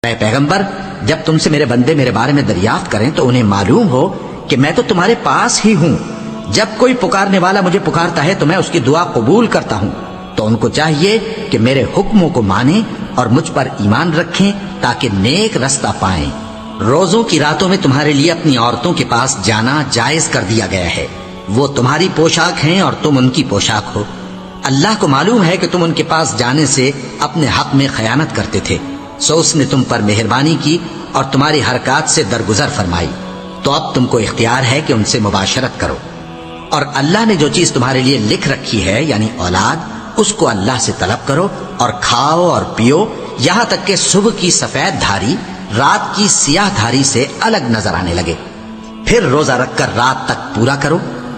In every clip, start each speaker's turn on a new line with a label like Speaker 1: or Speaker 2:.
Speaker 1: اے پیغمبر، جب تم سے میرے بندے میرے بارے میں دریافت کریں تو انہیں معلوم ہو کہ میں تو تمہارے پاس ہی ہوں۔ جب کوئی پکارنے والا مجھے پکارتا ہے تو میں اس کی دعا قبول کرتا ہوں، تو ان کو چاہیے کہ میرے حکموں کو مانیں اور مجھ پر ایمان رکھیں تاکہ نیک رستہ پائیں۔ روزوں کی راتوں میں تمہارے لیے اپنی عورتوں کے پاس جانا جائز کر دیا گیا ہے، وہ تمہاری پوشاک ہیں اور تم ان کی پوشاک ہو۔ اللہ کو معلوم ہے کہ تم ان کے پاس جانے سے اپنے حق میں خیانت کرتے تھے، سو اس نے تم پر مہربانی کی اور تمہاری حرکات سے درگزر فرمائی، تو اب تم کو اختیار ہے کہ ان سے مباشرت کرو۔ اور اللہ نے جو چیز تمہارے لیے لکھ رکھی ہے یعنی اولاد، اس کو اللہ سے طلب کرو اور کھاؤ اور پیو، یہاں تک کہ صبح کی سفید دھاری رات کی سیاہ دھاری سے الگ نظر آنے لگے۔ پھر روزہ رکھ کر رات تک پورا کرو،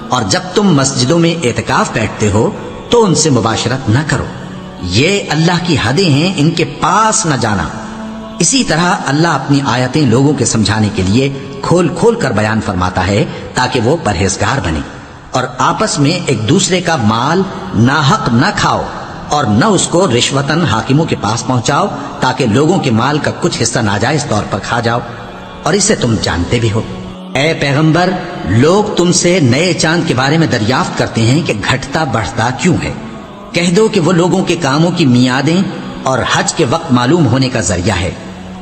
Speaker 1: اور جب تم مسجدوں میں اعتکاف بیٹھتے ہو تو ان سے مباشرت نہ کرو، یہ اللہ کی حدیں ہیں، ان کے پاس نہ جانا۔ اسی طرح اللہ اپنی آیتیں لوگوں کے سمجھانے کے لیے کھول کھول کر بیان فرماتا ہے تاکہ وہ پرہیزگار بنے، اور آپس میں ایک دوسرے کا مال ناحق نہ کھاؤ اور نہ اس کو رشوتاً حاکموں کے پاس پہنچاؤ تاکہ لوگوں کے مال کا کچھ حصہ ناجائز طور پر کھا جاؤ، اور اسے تم جانتے بھی ہو۔ اے پیغمبر، لوگ تم سے نئے چاند کے بارے میں دریافت کرتے ہیں کہ گھٹتا بڑھتا کیوں ہے۔ کہہ دو کہ وہ لوگوں کے کاموں کی میعادیں اور حج کے وقت معلوم ہونے کا ذریعہ ہے،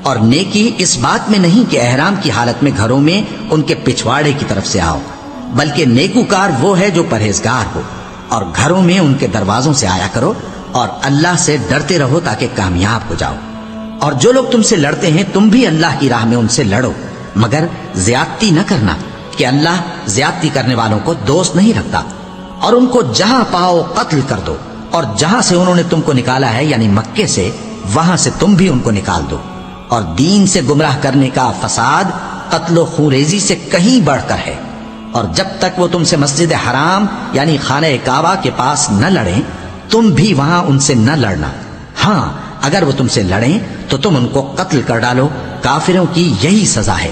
Speaker 1: اور نیکی اس بات میں نہیں کہ احرام کی حالت میں گھروں میں ان کے پچھواڑے کی طرف سے آؤ، بلکہ نیکوکار وہ ہے جو پرہیزگار ہو، اور گھروں میں ان کے دروازوں سے آیا کرو، اور اللہ سے ڈرتے رہو تاکہ کامیاب ہو جاؤ۔ اور جو لوگ تم سے لڑتے ہیں تم بھی اللہ کی راہ میں ان سے لڑو، مگر زیادتی نہ کرنا، کہ اللہ زیادتی کرنے والوں کو دوست نہیں رکھتا۔ اور ان کو جہاں پاؤ قتل کر دو، اور جہاں سے انہوں نے تم کو نکالا ہے یعنی مکے سے، وہاں سے تم بھی ان کو نکال دو۔ اور دین سے گمراہ کرنے کا فساد قتل و خونریزی سے کہیں بڑھ کر ہے۔ اور جب تک وہ تم سے مسجد حرام یعنی خانہ کعبہ کے پاس نہ لڑیں، تم بھی وہاں ان سے نہ لڑنا۔ ہاں، اگر وہ تم سے لڑیں تو تم ان کو قتل کر ڈالو، کافروں کی یہی سزا ہے۔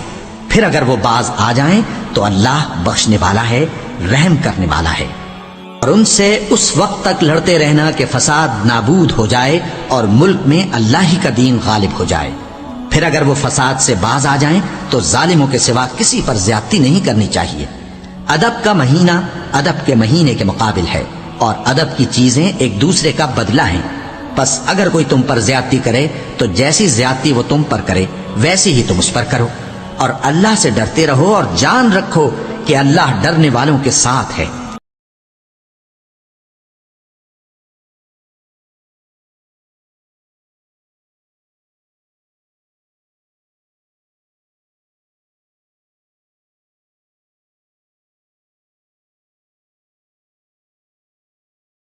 Speaker 1: پھر اگر وہ باز آ جائیں تو اللہ بخشنے والا ہے، رحم کرنے والا ہے۔ اور ان سے اس وقت تک لڑتے رہنا کہ فساد نابود ہو جائے اور ملک میں اللہ ہی کا دین غالب ہو جائے۔ پھر اگر وہ فساد سے باز آ جائیں تو ظالموں کے سوا کسی پر زیادتی نہیں کرنی چاہیے۔ ادب کا مہینہ ادب کے مہینے کے مقابل ہے، اور ادب کی چیزیں ایک دوسرے کا بدلہ ہیں۔ پس اگر کوئی تم پر زیادتی کرے تو جیسی زیادتی وہ تم پر کرے ویسی ہی تم اس پر کرو، اور اللہ سے ڈرتے رہو اور جان رکھو کہ اللہ ڈرنے والوں کے ساتھ ہے۔